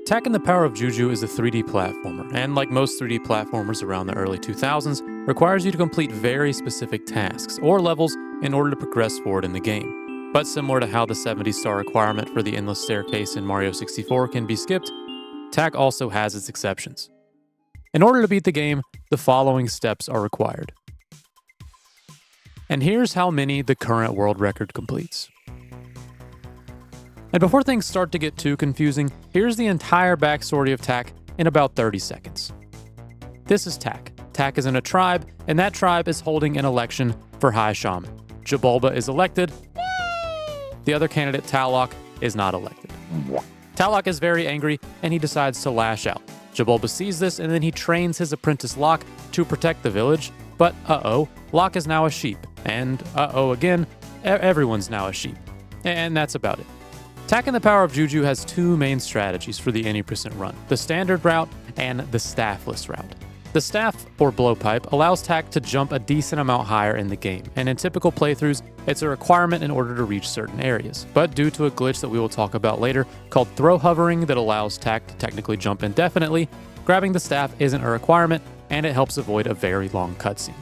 Tack and the Power of Juju is a 3D platformer, and like most 3D platformers around the early 2000s, requires you to complete very specific tasks or levels in order to progress forward in the game. But similar to how the 70-star requirement for the endless staircase in Mario 64 can be skipped, Tack also has its exceptions. In order to beat the game, the following steps are required. And here's how many the current world record completes. And before things start to get too confusing, here's the entire backstory of Tack in about 30 seconds. This is Tack. Tack is in a tribe, and that tribe is holding an election for High Shaman. Jabulba is elected. The other candidate, TLALOC, is not elected. TLALOC is very angry, and he decides to lash out. Jabulba sees this, and then he trains his apprentice Locke to protect the village. But Locke is now a sheep. And again, everyone's now a sheep. And that's about it. Tack and the Power of Juju has two main strategies for the any percent run, the standard route and the staffless route. The staff, or blowpipe, allows Tack to jump a decent amount higher in the game, and in typical playthroughs, it's a requirement in order to reach certain areas. But due to a glitch that we will talk about later, called throw hovering that allows Tack to technically jump indefinitely, grabbing the staff isn't a requirement, and it helps avoid a very long cutscene.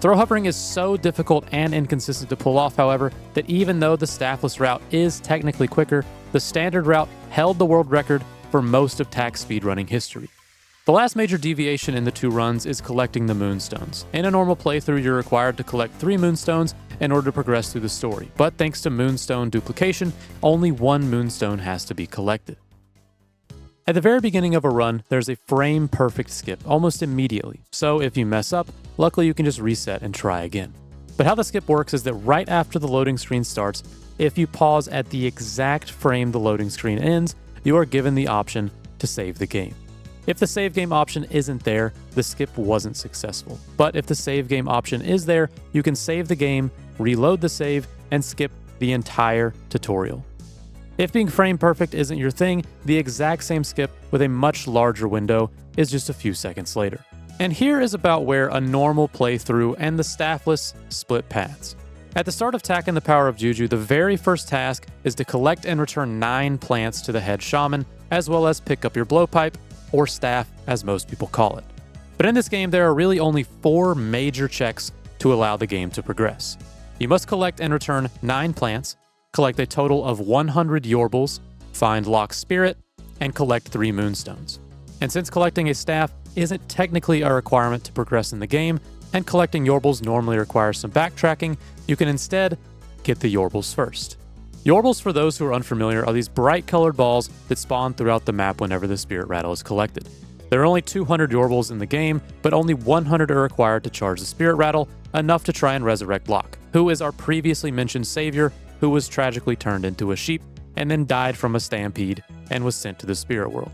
Throw hovering is so difficult and inconsistent to pull off, however, that even though the staffless route is technically quicker, the standard route held the world record for most of Tack's speedrunning history. The last major deviation in the two runs is collecting the Moonstones. In a normal playthrough, you're required to collect 3 Moonstones in order to progress through the story, but thanks to Moonstone duplication, only 1 Moonstone has to be collected. At the very beginning of a run, there's a frame-perfect skip almost immediately, so if you mess up, luckily you can just reset and try again. But how the skip works is that right after the loading screen starts, if you pause at the exact frame the loading screen ends, you are given the option to save the game. If the save game option isn't there, the skip wasn't successful. But if the save game option is there, you can save the game, reload the save, and skip the entire tutorial. If being frame perfect isn't your thing, the exact same skip with a much larger window is just a few seconds later. And here is about where a normal playthrough and the staffless split paths. At the start of Tack and the Power of Juju, the very first task is to collect and return 9 plants to the head shaman, as well as pick up your blowpipe, or staff as most people call it. But in this game, there are really only 4 major checks to allow the game to progress. You must collect and return 9 plants, collect a total of 100 Yorbles, find Locke's spirit, and collect 3 Moonstones. And since collecting a staff isn't technically a requirement to progress in the game, and collecting Yorbles normally requires some backtracking, you can instead get the Yorbles first. Yorbles, for those who are unfamiliar, are these bright colored balls that spawn throughout the map whenever the spirit rattle is collected. There are only 200 Yorbles in the game, but only 100 are required to charge the spirit rattle, enough to try and resurrect Locke, who is our previously mentioned savior who was tragically turned into a sheep and then died from a stampede and was sent to the spirit world.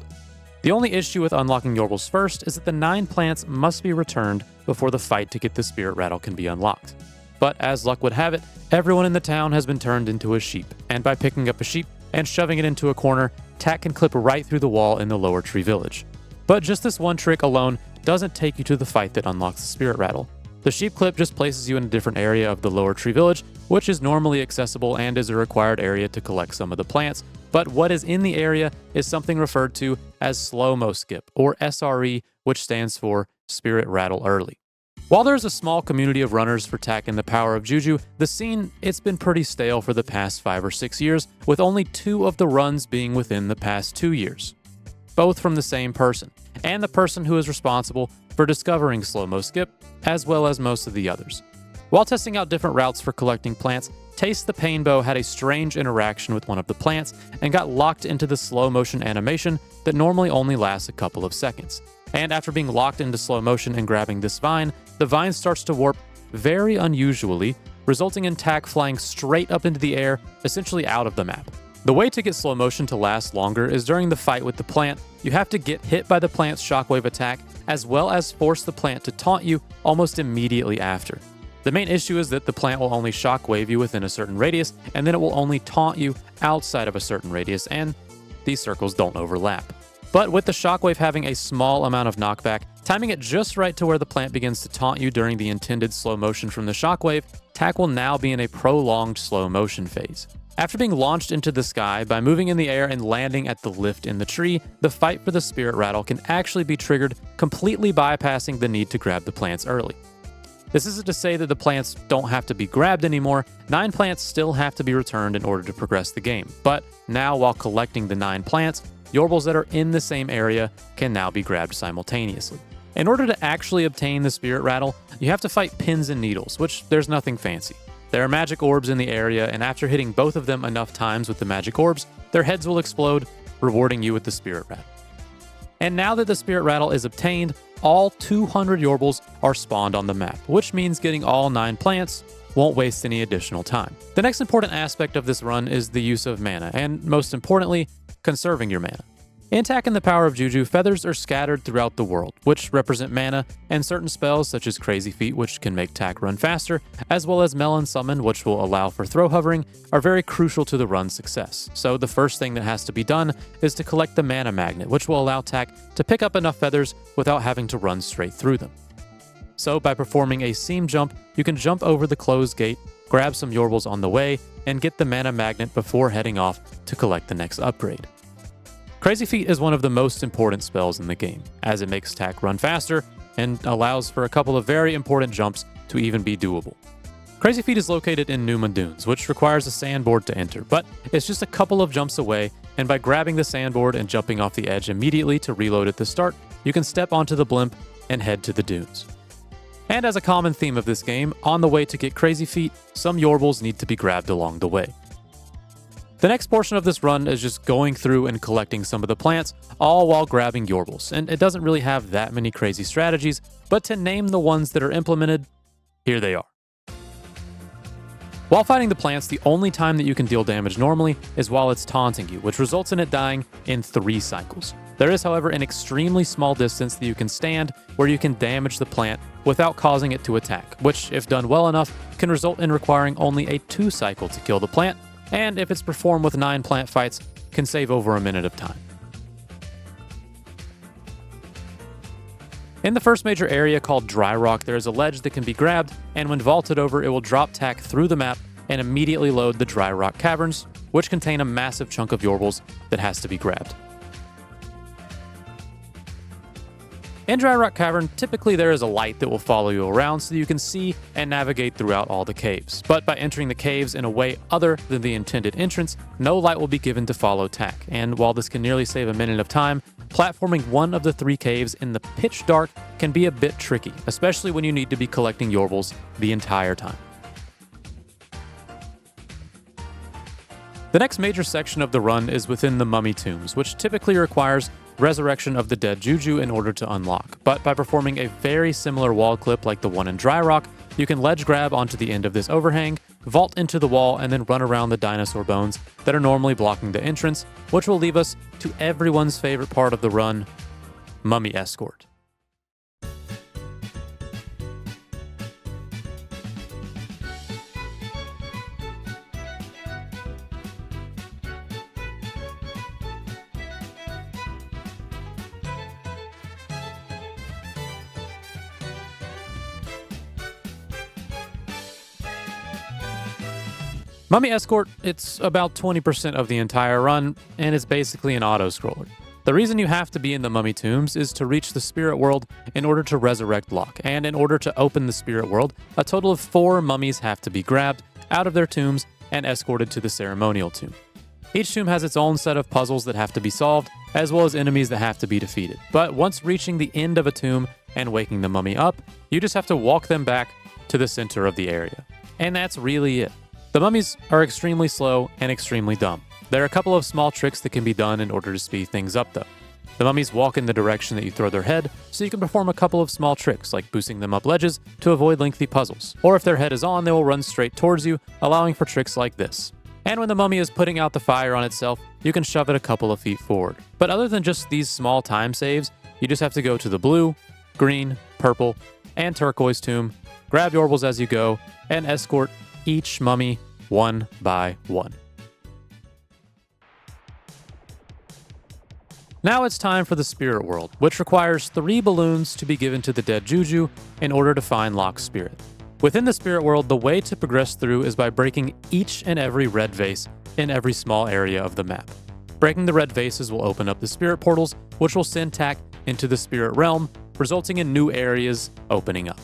The only issue with unlocking Yorbles first is that the 9 plants must be returned before the fight to get the spirit rattle can be unlocked. But as luck would have it, everyone in the town has been turned into a sheep, and by picking up a sheep and shoving it into a corner, Tack can clip right through the wall in the Lower Tree Village. But just this one trick alone doesn't take you to the fight that unlocks the spirit rattle. The sheep clip just places you in a different area of the Lower Tree Village, which is normally accessible and is a required area to collect some of the plants, but what is in the area is something referred to as slow-mo skip, or SRE, which stands for Spirit Rattle Early. While there's a small community of runners for Tack and the Power of Juju, the scene, it's been pretty stale for the past 5 or 6 years, with only 2 of the runs being within the past 2 years. Both from the same person, and the person who is responsible for discovering slow-mo skip, as well as most of the others. While testing out different routes for collecting plants, Taste the Painbow had a strange interaction with one of the plants and got locked into the slow motion animation that normally only lasts a couple of seconds. And after being locked into slow motion and grabbing this vine, the vine starts to warp very unusually, resulting in Tack flying straight up into the air, essentially out of the map. The way to get slow motion to last longer is during the fight with the plant, you have to get hit by the plant's shockwave attack, as well as force the plant to taunt you almost immediately after. The main issue is that the plant will only shockwave you within a certain radius, and then it will only taunt you outside of a certain radius, and these circles don't overlap. But with the shockwave having a small amount of knockback, timing it just right to where the plant begins to taunt you during the intended slow motion from the shockwave, Tack will now be in a prolonged slow motion phase. After being launched into the sky, by moving in the air and landing at the lift in the tree, the fight for the spirit rattle can actually be triggered, completely bypassing the need to grab the plants early. This isn't to say that the plants don't have to be grabbed anymore. 9 plants still have to be returned in order to progress the game, but now while collecting the 9 plants, Yorbles that are in the same area can now be grabbed simultaneously. In order to actually obtain the spirit rattle, you have to fight pins and needles, which there's nothing fancy. There are magic orbs in the area, and after hitting both of them enough times with the magic orbs, their heads will explode, rewarding you with the spirit rattle. And now that the spirit rattle is obtained, all 200 Yorbles are spawned on the map, which means getting all 9 plants won't waste any additional time. The next important aspect of this run is the use of mana, and most importantly, conserving your mana. In TAC and the Power of Juju, feathers are scattered throughout the world, which represent mana, and certain spells such as Crazy Feet, which can make TAC run faster, as well as Melon Summon, which will allow for throw hovering, are very crucial to the run's success. So the first thing that has to be done is to collect the mana magnet, which will allow TAC to pick up enough feathers without having to run straight through them. So by performing a seam jump, you can jump over the closed gate, grab some Yorbles on the way, and get the mana magnet before heading off to collect the next upgrade. Crazy Feet is one of the most important spells in the game, as it makes TAC run faster and allows for a couple of very important jumps to even be doable. Crazy Feet is located in Numa Dunes, which requires a sandboard to enter, but it's just a couple of jumps away, and by grabbing the sandboard and jumping off the edge immediately to reload at the start, you can step onto the blimp and head to the dunes. And as a common theme of this game, on the way to get Crazy Feet, some Yorbles need to be grabbed along the way. The next portion of this run is just going through and collecting some of the plants, all while grabbing Yorbles, and it doesn't really have that many crazy strategies, but to name the ones that are implemented, here they are. While fighting the plants, the only time that you can deal damage normally is while it's taunting you, which results in it dying in 3 cycles. There is, however, an extremely small distance that you can stand where you can damage the plant without causing it to attack, which, if done well enough, can result in requiring only a 2 cycle to kill the plant, and if it's performed with 9 plant fights, can save over a minute of time. In the first major area called Dry Rock, there is a ledge that can be grabbed, and when vaulted over, it will drop TAC through the map and immediately load the Dry Rock Caverns, which contain a massive chunk of Yorbles that has to be grabbed. In Dry Rock Cavern, typically there is a light that will follow you around so that you can see and navigate throughout all the caves. But by entering the caves in a way other than the intended entrance, no light will be given to follow TAC. And while this can nearly save a minute of time, platforming one of the 3 caves in the pitch dark can be a bit tricky, especially when you need to be collecting Yorbles the entire time. The next major section of the run is within the mummy tombs, which typically requires resurrection of the dead Juju in order to unlock. But by performing a very similar wall clip like the one in Dry Rock, you can ledge grab onto the end of this overhang, vault into the wall, and then run around the dinosaur bones that are normally blocking the entrance, which will leave us to everyone's favorite part of the run, Mummy Escort. Mummy Escort, it's about 20% of the entire run, and it's basically an auto-scroller. The reason you have to be in the mummy tombs is to reach the spirit world in order to resurrect Locke, and in order to open the spirit world, a total of 4 mummies have to be grabbed out of their tombs and escorted to the ceremonial tomb. Each tomb has its own set of puzzles that have to be solved, as well as enemies that have to be defeated. But once reaching the end of a tomb and waking the mummy up, you just have to walk them back to the center of the area. And that's really it. The mummies are extremely slow and extremely dumb. There are a couple of small tricks that can be done in order to speed things up though. The mummies walk in the direction that you throw their head, so you can perform a couple of small tricks like boosting them up ledges to avoid lengthy puzzles. Or if their head is on, they will run straight towards you, allowing for tricks like this. And when the mummy is putting out the fire on itself, you can shove it a couple of feet forward. But other than just these small time saves, you just have to go to the blue, green, purple, and turquoise tomb, grab Yorbles as you go, and escort each mummy one by one. Now it's time for the spirit world, which requires 3 balloons to be given to the dead Juju in order to find Locke's spirit. Within the spirit world, the way to progress through is by breaking each and every red vase in every small area of the map. Breaking the red vases will open up the spirit portals, which will send Tak into the spirit realm, resulting in new areas opening up.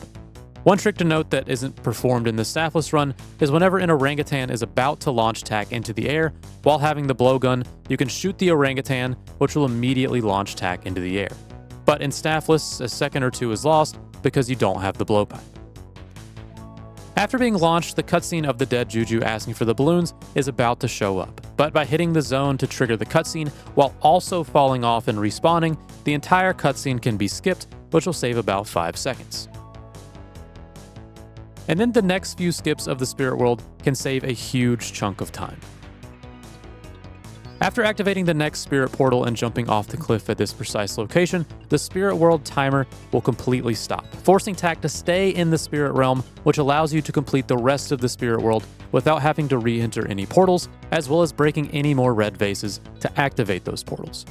One trick to note that isn't performed in the staffless run is whenever an orangutan is about to launch Tak into the air, while having the blowgun, you can shoot the orangutan, which will immediately launch Tak into the air. But in staffless, a second or two is lost because you don't have the blowpipe. After being launched, the cutscene of the dead Juju asking for the balloons is about to show up, but by hitting the zone to trigger the cutscene while also falling off and respawning, the entire cutscene can be skipped, which will save about 5 seconds. And then the next few skips of the spirit world can save a huge chunk of time. After activating the next spirit portal and jumping off the cliff at this precise location, the spirit world timer will completely stop, forcing Tak to stay in the spirit realm, which allows you to complete the rest of the spirit world without having to re-enter any portals, as well as breaking any more red vases to activate those portals.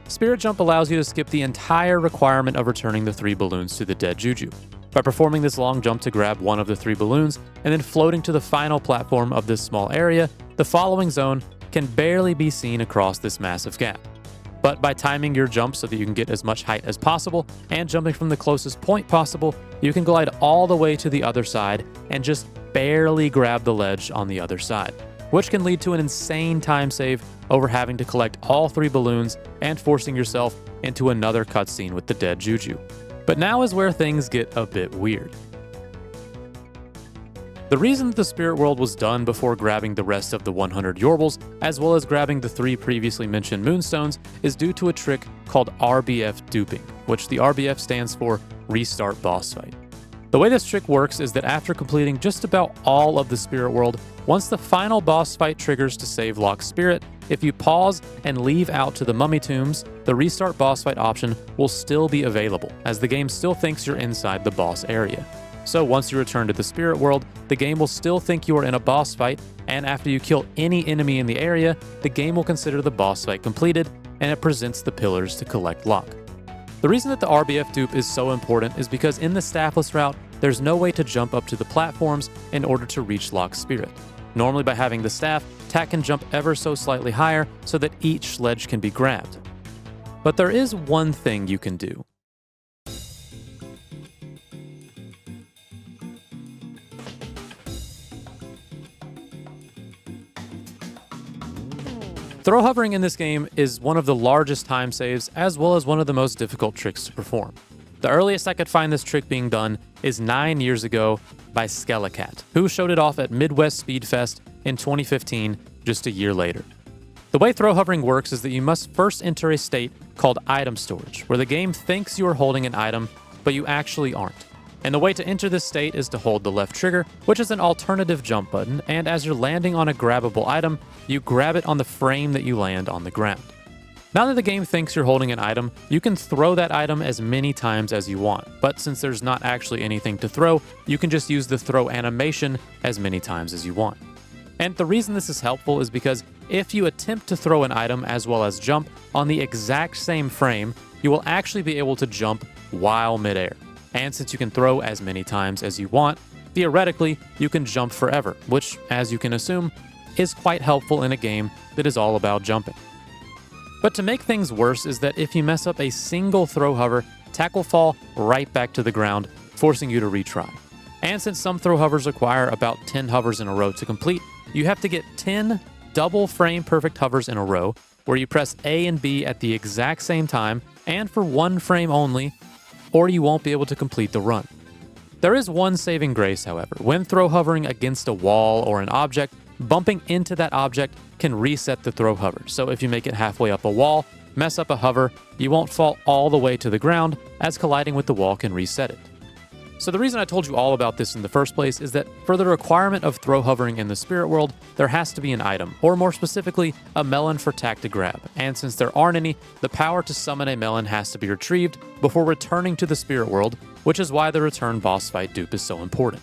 Spirit Jump allows you to skip the entire requirement of returning the 3 balloons to the dead Juju. By performing this long jump to grab one of the 3 balloons, and then floating to the final platform of this small area, the following zone can barely be seen across this massive gap. But by timing your jump so that you can get as much height as possible, and jumping from the closest point possible, you can glide all the way to the other side and just barely grab the ledge on the other side, which can lead to an insane time save over having to collect all 3 balloons and forcing yourself into another cutscene with the dead Juju. But now is where things get a bit weird. The reason that the spirit world was done before grabbing the rest of the 100 Yorbles, as well as grabbing the 3 previously mentioned Moonstones, is due to a trick called RBF duping, which the RBF stands for Restart Boss Fight. The way this trick works is that after completing just about all of the spirit world, once the final boss fight triggers to save lock spirit, if you pause and leave out to the mummy tombs, the restart boss fight option will still be available, as the game still thinks you're inside the boss area. So once you return to the spirit world, the game will still think you are in a boss fight, and after you kill any enemy in the area, the game will consider the boss fight completed, and it presents the pillars to collect lock. The reason that the RBF dupe is so important is because in the staffless route, there's no way to jump up to the platforms in order to reach lock spirit. Normally by having the staff, Tak can jump ever so slightly higher so that each ledge can be grabbed. But there is one thing you can do. Throw hovering in this game is one of the largest time saves, as well as one of the most difficult tricks to perform. The earliest I could find this trick being done is 9 years ago by Skelecat, who showed it off at Midwest Speed Fest in 2015, just a year later. The way throw hovering works is that you must first enter a state called item storage, where the game thinks you are holding an item, but you actually aren't. And the way to enter this state is to hold the left trigger, which is an alternative jump button, and as you're landing on a grabbable item, you grab it on the frame that you land on the ground. Now that the game thinks you're holding an item, you can throw that item as many times as you want, but since there's not actually anything to throw, you can just use the throw animation as many times as you want. And the reason this is helpful is because if you attempt to throw an item as well as jump on the exact same frame, you will actually be able to jump while midair. And since you can throw as many times as you want, theoretically, you can jump forever, which, as you can assume, is quite helpful in a game that is all about jumping. But to make things worse is that if you mess up a single throw hover, Tak will fall right back to the ground, forcing you to retry. And since some throw hovers require about 10 hovers in a row to complete, you have to get 10 double frame perfect hovers in a row, where you press A and B at the exact same time, and for 1 frame only, or you won't be able to complete the run. There is one saving grace, however. When throw hovering against a wall or an object, bumping into that object can reset the throw hover. So if you make it halfway up a wall, mess up a hover, you won't fall all the way to the ground, as colliding with the wall can reset it. So the reason I told you all about this in the first place is that for the requirement of throw hovering in the spirit world, there has to be an item, or more specifically, a melon for Tak to grab. And since there aren't any, the power to summon a melon has to be retrieved before returning to the spirit world, which is why the return boss fight dupe is so important.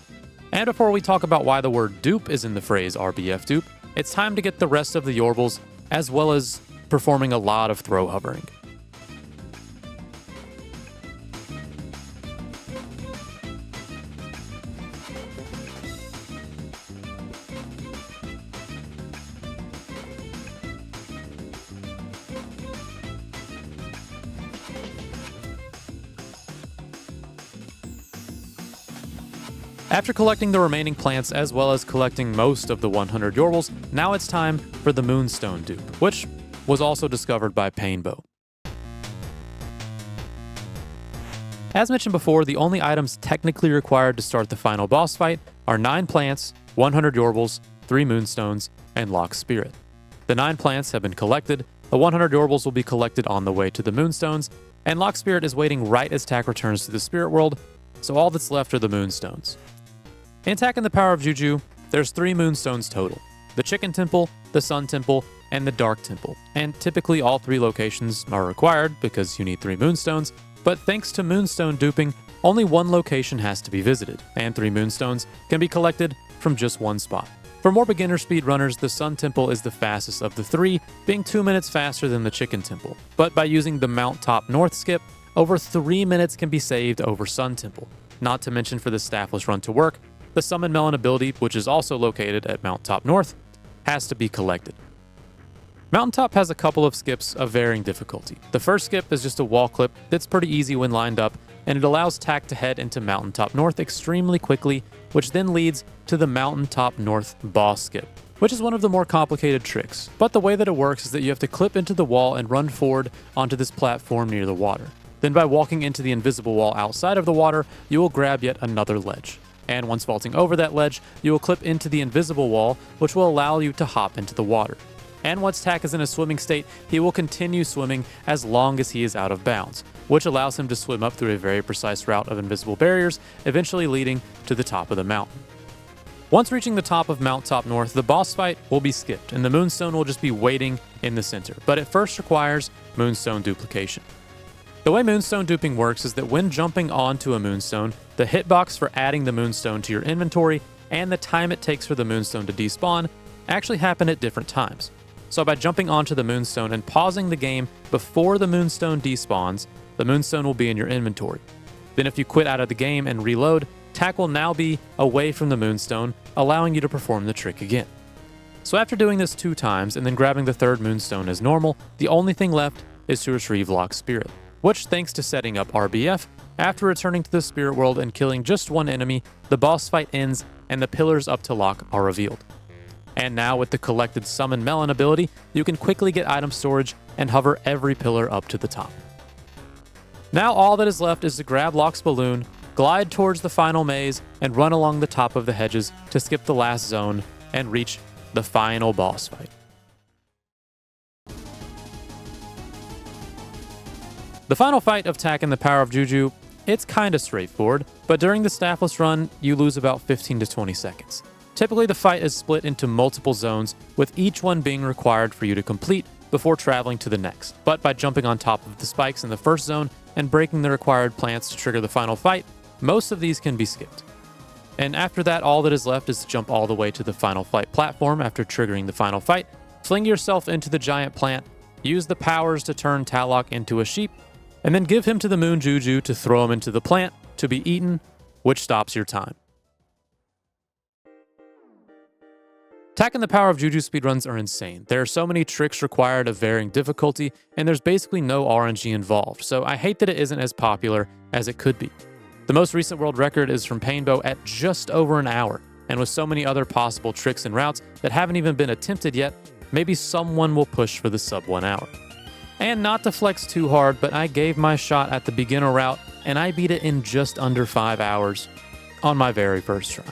And before we talk about why the word dupe is in the phrase RBF dupe, it's time to get the rest of the Yorbles, as well as performing a lot of throw hovering. After collecting the remaining plants as well as collecting most of the 100 Yorbles, now it's time for the Moonstone dupe, which was also discovered by Painbow. As mentioned before, the only items technically required to start the final boss fight are 9 plants, 100 Yorbles, 3 Moonstones, and Lock Spirit. The 9 plants have been collected, the 100 Yorbles will be collected on the way to the Moonstones, and Lock Spirit is waiting right as Tak returns to the Spirit World, so all that's left are the Moonstones. In Tak and the Power of Juju, there's 3 Moonstones total: the Chicken Temple, the Sun Temple, and the Dark Temple, and typically all 3 locations are required because you need 3 Moonstones, but thanks to Moonstone duping, only 1 location has to be visited, and 3 Moonstones can be collected from just 1 spot. For more beginner speedrunners, the Sun Temple is the fastest of the 3, being 2 minutes faster than the Chicken Temple, but by using the Mount Top North skip, over 3 minutes can be saved over Sun Temple. Not to mention for the staffless run to work, the Summon Melon ability, which is also located at Mount Top North, has to be collected. Mountaintop has a couple of skips of varying difficulty. The first skip is just a wall clip that's pretty easy when lined up, and it allows Tak to head into Mountaintop North extremely quickly, which then leads to the Mountaintop North boss skip, which is one of the more complicated tricks. But the way that it works is that you have to clip into the wall and run forward onto this platform near the water. Then by walking into the invisible wall outside of the water, you will grab yet another ledge. And once vaulting over that ledge, you will clip into the invisible wall, which will allow you to hop into the water. And once Tak is in a swimming state, he will continue swimming as long as he is out of bounds, which allows him to swim up through a very precise route of invisible barriers, eventually leading to the top of the mountain. Once reaching the top of Mount Top North, the boss fight will be skipped, and the Moonstone will just be waiting in the center, but it first requires Moonstone duplication. The way Moonstone duping works is that when jumping onto a Moonstone, the hitbox for adding the Moonstone to your inventory and the time it takes for the Moonstone to despawn actually happen at different times. So by jumping onto the Moonstone and pausing the game before the Moonstone despawns, the Moonstone will be in your inventory. Then if you quit out of the game and reload, Tak will now be away from the Moonstone, allowing you to perform the trick again. So after doing this 2 times and then grabbing the 3rd Moonstone as normal, the only thing left is to retrieve Lock Spirit, which, thanks to setting up RBF, after returning to the Spirit World and killing just 1 enemy, the boss fight ends and the pillars up to Lock are revealed. And now with the collected Summon Melon ability, you can quickly get item storage and hover every pillar up to the top. Now all that is left is to grab Lock's balloon, glide towards the final maze, and run along the top of the hedges to skip the last zone and reach the final boss fight. The final fight of Tak and the Power of Juju, it's kinda straightforward, but during the staffless run, you lose about 15 to 20 seconds. Typically, the fight is split into multiple zones, with each one being required for you to complete before traveling to the next. But by jumping on top of the spikes in the first zone and breaking the required plants to trigger the final fight, most of these can be skipped. And after that, all that is left is to jump all the way to the final fight platform after triggering the final fight, fling yourself into the giant plant, use the powers to turn TLALOC into a sheep, and then give him to the Moon Juju to throw him into the plant to be eaten, which stops your time. Tak and the Power of Juju speedruns are insane. There are so many tricks required of varying difficulty, and there's basically no RNG involved, so I hate that it isn't as popular as it could be. The most recent world record is from Painbow at just over an hour, and with so many other possible tricks and routes that haven't even been attempted yet, maybe someone will push for the sub 1 hour. And not to flex too hard, but I gave my shot at the beginner route, and I beat it in just under 5 hours on my very first try.